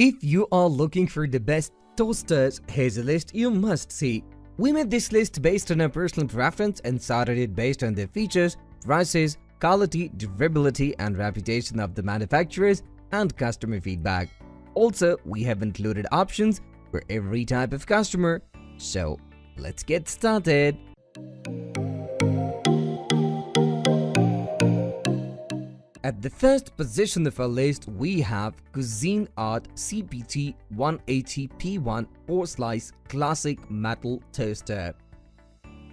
If you are looking for the best toasters, here's a list you must see. We made this list based on our personal preference and sorted it based on their features, prices, quality, durability, and reputation of the manufacturers and customer feedback. Also, we have included options for every type of customer. So, let's get started. At the first position of our list, we have Cuisine Art CBT180P1 4-slice classic metal toaster.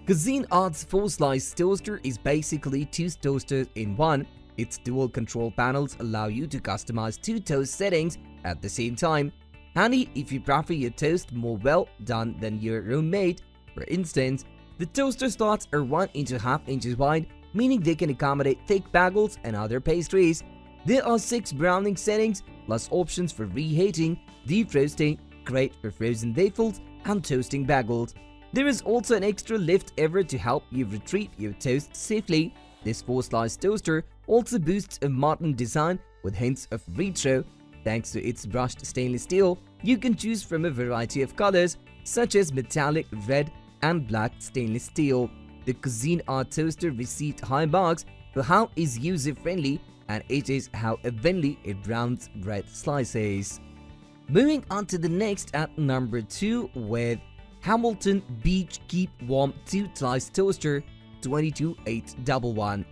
Cuisine Art's 4-slice toaster is basically two toasters in one. Its dual control panels allow you to customize two toast settings at the same time. Handy if you prefer your toast more well done than your own made. For instance, the toaster slots are 1 inch and 1/2 inches wide, meaning they can accommodate thick bagels and other pastries. There are 6 browning settings, plus options for reheating, defrosting, great for frozen waffles, and toasting bagels. There is also an extra lift lever to help you retrieve your toast safely. This 4-slice toaster also boasts a modern design with hints of retro. Thanks to its brushed stainless steel, you can choose from a variety of colors, such as metallic red and black stainless steel. The Cuisine Art toaster received high marks for how is user-friendly and it is how evenly it browns bread slices. Moving on to the next at number 2 with Hamilton Beach Keep Warm 2-slice toaster 22811.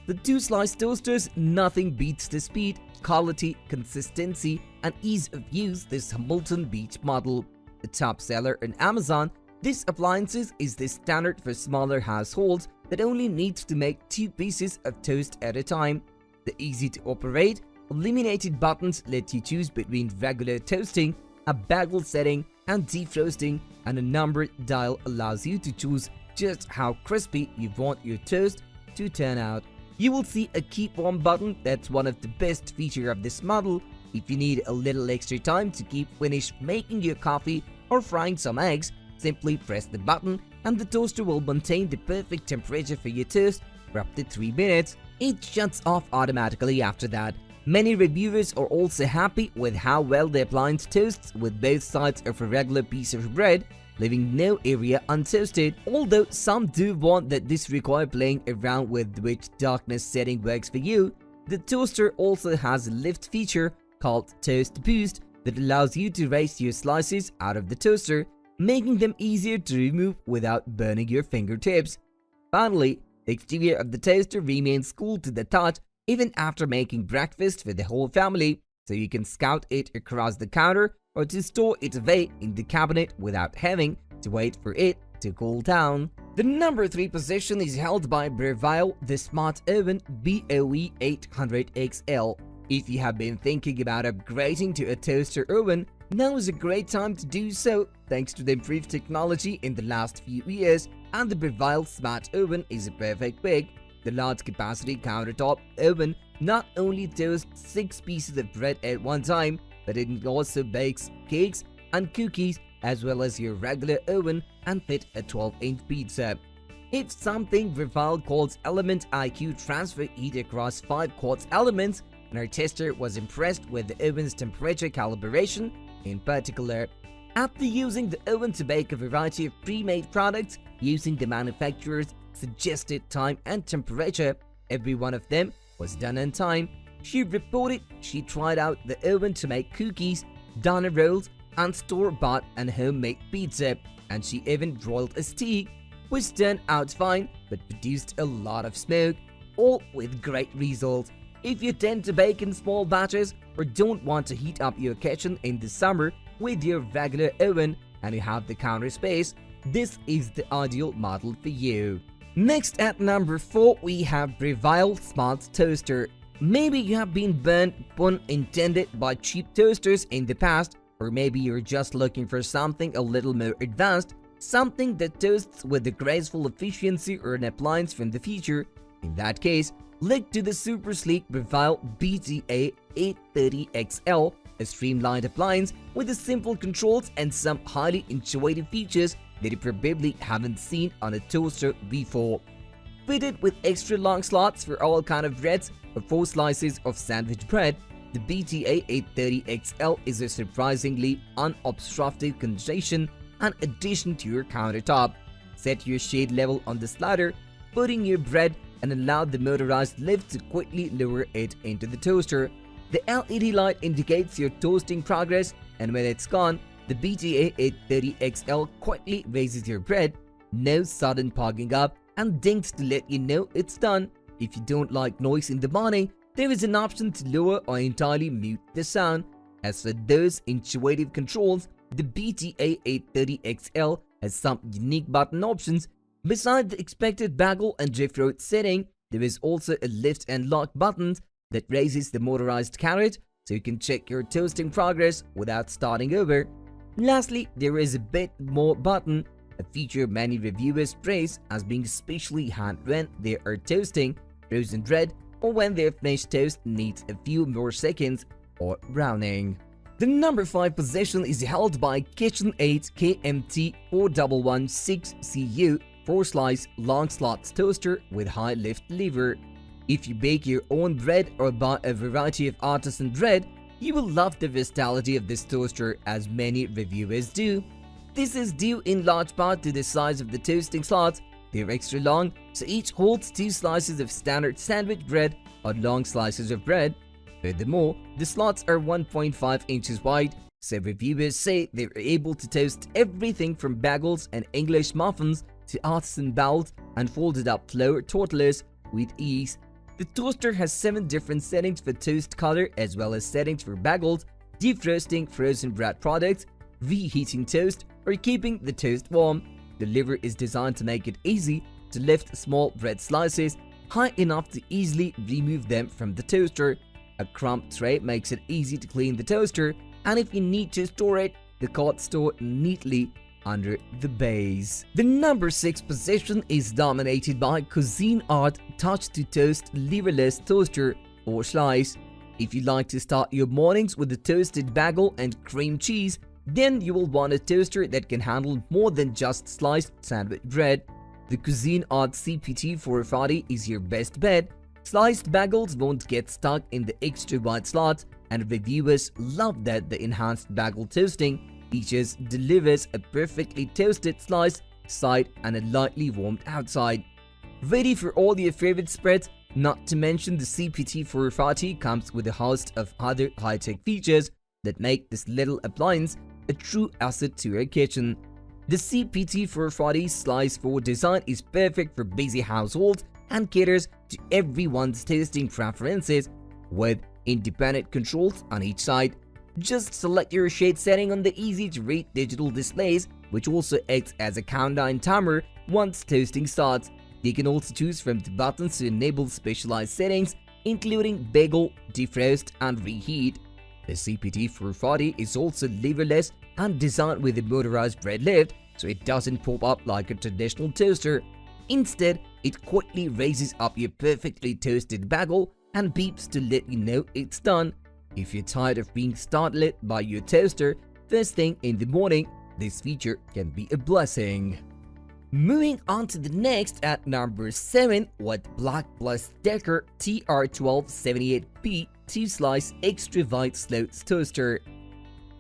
The 2-slice toasters, nothing beats the speed, quality, consistency, and ease of use this Hamilton Beach model. The top seller on Amazon, this appliance is the standard for smaller households that only needs to make 2 pieces of toast at a time. The easy-to-operate, illuminated buttons let you choose between regular toasting, a bagel setting, and defrosting, and a number dial allows you to choose just how crispy you want your toast to turn out. You will see a keep warm button. That's one of the best features of this model. If you need a little extra time to keep finished making your coffee or frying some eggs, simply press the button and the toaster will maintain the perfect temperature for your toast for up to 3 minutes. It shuts off automatically after that. Many reviewers are also happy with how well the appliance toasts with both sides of a regular piece of bread, leaving no area untoasted. Although some do want that this require playing around with which darkness setting works for you, the toaster also has a lift feature called Toast Boost that allows you to raise your slices out of the toaster, making them easier to remove without burning your fingertips. Finally, the exterior of the toaster remains cool to the touch even after making breakfast for the whole family, so you can scout it across the counter or to store it away in the cabinet without having to wait for it to cool down. The number 3 position is held by Breville the Smart Oven BOE 800XL. If you have been thinking about upgrading to a toaster oven, now is a great time to do so thanks to the improved technology in the last few years, and the Breville Smart Oven is a perfect pick. The large capacity countertop oven not only toasts 6 pieces of bread at one time, but it also bakes cakes and cookies as well as your regular oven and fit a 12-inch pizza. It's something Breville calls Element IQ Transfer Heat across 5 quartz elements, and our tester was impressed with the oven's temperature calibration in particular. After using the oven to bake a variety of pre-made products using the manufacturer's suggested time and temperature, every one of them was done on time. She reported she tried out the oven to make cookies, doner rolls, and store-bought and homemade pizza, and she even broiled a steak, which turned out fine but produced a lot of smoke, all with great results. If you tend to bake in small batches or don't want to heat up your kitchen in the summer with your regular oven and you have the counter space, this is the ideal model for you. Next at number 4, we have Breville Smart Toaster. Maybe you have been burned, pun intended, by cheap toasters in the past, or maybe you're just looking for something a little more advanced, something that toasts with a graceful efficiency or an appliance from the future. In that case, look to the super sleek Breville BTA 830XL, a streamlined appliance with the simple controls and some highly intuitive features that you probably haven't seen on a toaster before. Fitted with extra long slots for all kind of breads or 4 slices of sandwich bread, the BTA830XL is a surprisingly unobstructive concentration and addition to your countertop. Set your shade level on the slider, put in your bread and allow the motorized lift to quickly lower it into the toaster. The LED light indicates your toasting progress, and when it's gone, the BTA830XL quickly raises your bread. No sudden pogging up and dings to let you know it's done. If you don't like noise in the morning, there is an option to lower or entirely mute the sound. As for those intuitive controls, the BTA830XL has some unique button options. Besides the expected bagel and defrost setting, there is also a lift and lock buttons that raises the motorized carrot so you can check your toasting progress without starting over. Lastly, there is a bit more button, a feature many reviewers praise as being especially handy when they are toasting frozen bread or when their finished toast needs a few more seconds or browning. The number 5 position is held by KitchenAid KMT4116CU 4-slice long slots toaster with high lift lever. If you bake your own bread or buy a variety of artisan bread, you will love the versatility of this toaster, as many reviewers do. This is due in large part to the size of the toasting slots. They're extra long, so each holds 2 slices of standard sandwich bread or long slices of bread. Furthermore, the slots are 1.5 inches wide, so reviewers say they're able to toast everything from bagels and English muffins to artisan bowls and folded up flour tortillas with ease. The toaster has 7 different settings for toast color as well as settings for bagels, defrosting frozen bread products, reheating toast, or keeping the toast warm. The lever is designed to make it easy to lift small bread slices high enough to easily remove them from the toaster. A crumb tray makes it easy to clean the toaster, and if you need to store it, the card store neatly under the base. The number 6 position is dominated by Cuisinart Touch to Toast Leverless Toaster 4-slice. If you like to start your mornings with a toasted bagel and cream cheese, then you will want a toaster that can handle more than just sliced sandwich bread. The Cuisine Art CPT40 is your best bet. Sliced bagels won't get stuck in the extra wide slots, and reviewers love that the enhanced bagel toasting features delivers a perfectly toasted slice side and a lightly warmed outside. Ready for all your favorite spreads? Not to mention the CPT40 comes with a host of other high-tech features that make this little appliance a true asset to your kitchen. The CPT40 Slice 4 design is perfect for busy households and caters to everyone's tasting preferences with independent controls on each side. Just select your shade setting on the easy-to-read digital displays, which also acts as a countdown timer once toasting starts. You can also choose from the buttons to enable specialized settings, including bagel, defrost, and reheat. The CPT440 is also leverless and designed with a motorized bread lift, so it doesn't pop up like a traditional toaster. Instead, it quickly raises up your perfectly toasted bagel and beeps to let you know it's done. If you're tired of being startled by your toaster first thing in the morning, this feature can be a blessing. Moving on to the next at number 7 with BLACK+DECKER TR1278P 2-slice extra wide slots toaster.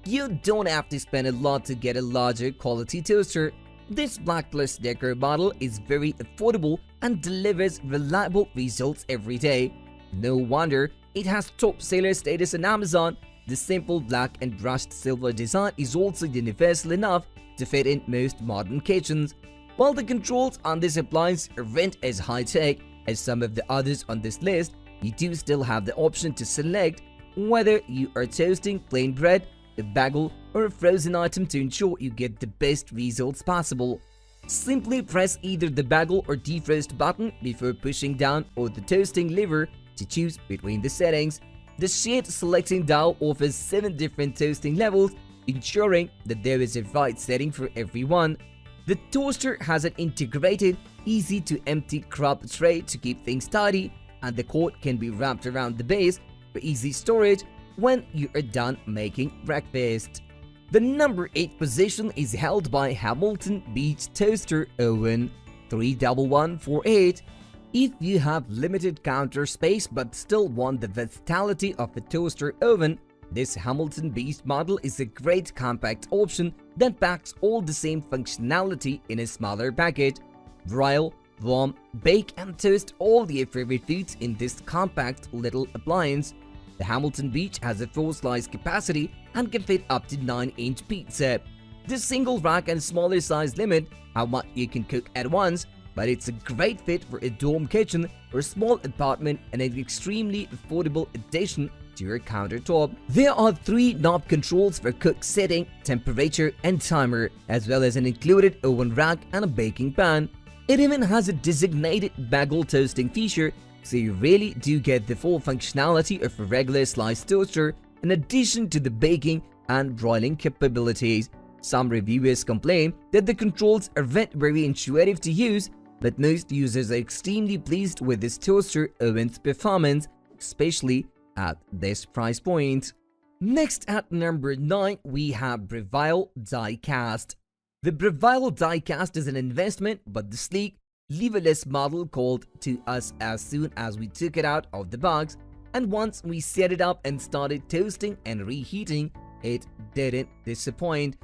You don't have to spend a lot to get a larger quality toaster. This BLACK+DECKER model is very affordable and delivers reliable results every day. No wonder it has top seller status on Amazon. The simple black and brushed silver design is also universal enough to fit in most modern kitchens. While the controls on this appliance aren't as high-tech as some of the others on this list, you do still have the option to select whether you are toasting plain bread, a bagel, or a frozen item to ensure you get the best results possible. Simply press either the bagel or defrost button before pushing down or the toasting lever to choose between the settings. The shade selecting dial offers 7 different toasting levels, ensuring that there is a right setting for everyone. The toaster has an integrated, easy-to-empty crop tray to keep things tidy, and the cord can be wrapped around the base for easy storage when you are done making breakfast. The number 8 position is held by Hamilton Beach Toaster Oven 31148. If you have limited counter space but still want the versatility of a toaster oven, this Hamilton Beast model is a great compact option that packs all the same functionality in a smaller package. Broil, warm, bake and toast all your favorite foods in this compact little appliance. The Hamilton Beast has a 4-slice capacity and can fit up to 9-inch pizza. This single rack and smaller size limit how much you can cook at once, but it's a great fit for a dorm kitchen or a small apartment and an extremely affordable addition to your countertop. There are 3 knob controls for cook setting, temperature and timer, as well as an included oven rack and a baking pan. It even has a designated bagel toasting feature, so you really do get the full functionality of a regular sliced toaster in addition to the baking and broiling capabilities. Some reviewers complain that the controls aren't very intuitive to use, but most users are extremely pleased with this toaster oven's performance, especially at this price point. Next at number 9, we have Breville Die-Cast. The Breville Die-Cast is an investment, but the sleek, leverless model called to us as soon as we took it out of the box, and once we set it up and started toasting and reheating, it didn't disappoint.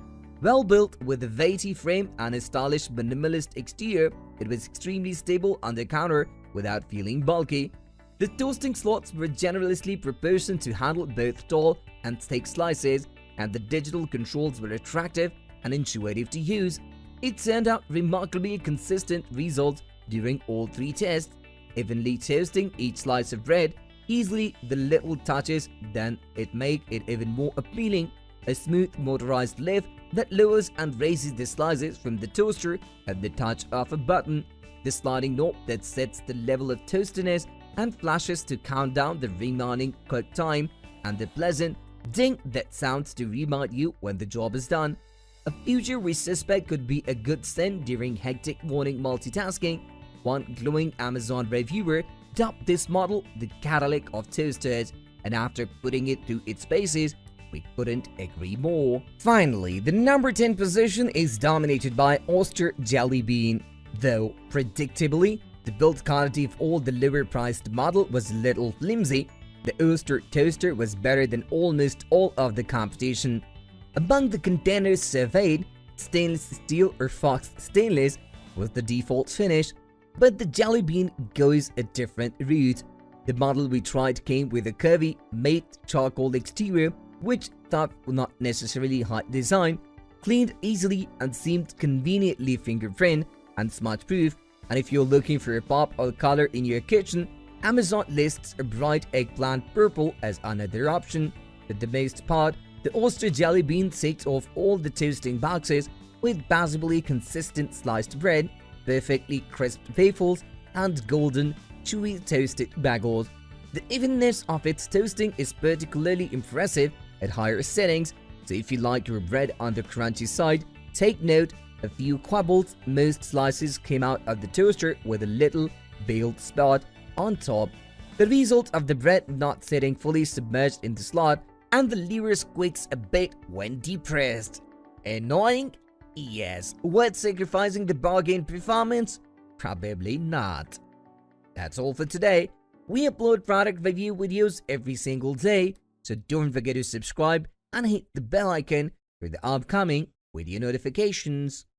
Well built with a weighty frame and a stylish minimalist exterior, it was extremely stable on the counter without feeling bulky. The toasting slots were generously proportioned to handle both tall and thick slices, and the digital controls were attractive and intuitive to use. It turned out remarkably consistent results during all 3 tests, evenly toasting each slice of bread easily. The little touches then it make it even more appealing. A smooth motorized lift that lowers and raises the slices from the toaster at the touch of a button, the sliding knob that sets the level of toastiness and flashes to count down the remaining cook time, and the pleasant ding that sounds to remind you when the job is done. A feature we suspect could be a godsend during hectic morning multitasking. One glowing Amazon reviewer dubbed this model the Cadillac of toasters, and after putting it through its paces, we couldn't agree more. Finally, the number 10 position is dominated by Oster Jelly Bean. Though, predictably, the build quality of all the lower-priced model was a little flimsy, the Oyster toaster was better than almost all of the competition. Among the containers surveyed, stainless steel or Fox stainless was the default finish, but the Jelly Bean goes a different route. The model we tried came with a curvy, matte charcoal exterior, which thought not necessarily high design, cleaned easily and seemed conveniently fingerprint and smudge-proof. And if you're looking for a pop or color in your kitchen, Amazon lists a bright eggplant purple as another option. For the most part, the Oyster Jelly Bean ticks off all the toasting boxes with passably consistent sliced bread, perfectly crisp waffles, and golden, chewy toasted bagels. The evenness of its toasting is particularly impressive at higher settings, so if you like your bread on the crunchy side, take note. A few quibbles, most slices came out of the toaster with a little bailed spot on top. The result of the bread not sitting fully submerged in the slot, and the lever squeaks a bit when depressed. Annoying? Yes. Worth sacrificing the bargain performance? Probably not. That's all for today. We upload product review videos every single day, so don't forget to subscribe and hit the bell icon for the upcoming video notifications.